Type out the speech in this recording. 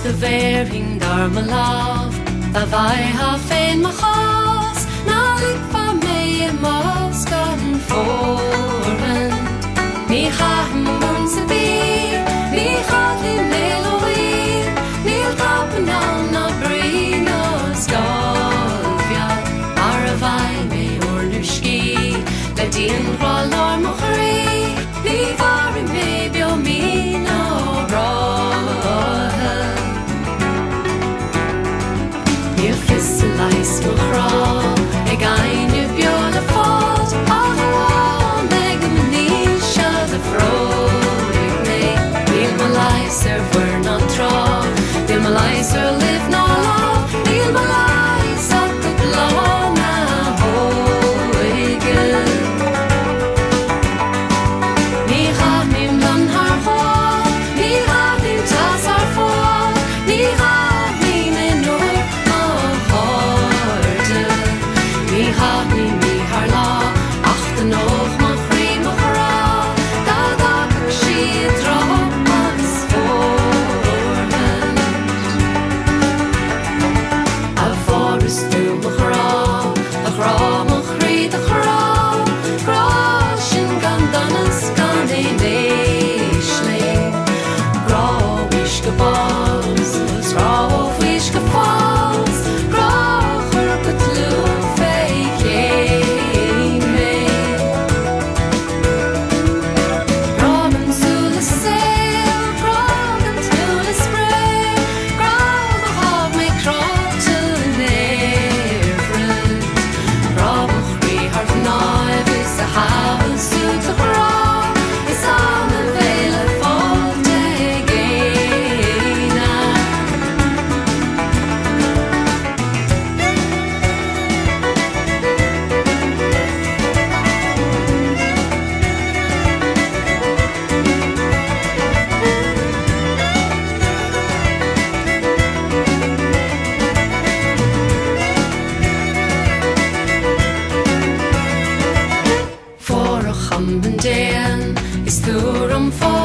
the vering dar my love, the vai ha fein my house, now look for me in Moscow forehand. Me ha moons a beer, me ha in Eloise, Neil Toppen on a brino stovia, Aravai me or Lushki, let in roll or mochri, leave our maybe o me no roll. You fisselice mo cra, a guy you beautiful, all around meg me shut the froid me. Deal my life serve we're not troll, deal my life serve live no love, deal my life up the blow now good. Ni har min lön har hår, ni har din tas har får, ni har min enor av hårde. Ni har la, achten och man fri må hurra, da ski dra hans forhånd. Av forest du må hurra, må fri da hurra, grasjen gandanes Scandination. Grå viske balls, grå viske falls, grå hurket luffe me. Gråmen sule sail, gråmen sule spray, grå hav med krav til nefret. Grå fri har fnøy, hvis jeg har sult og grå, i samme vele folk tegena. For a chamben den, is thur for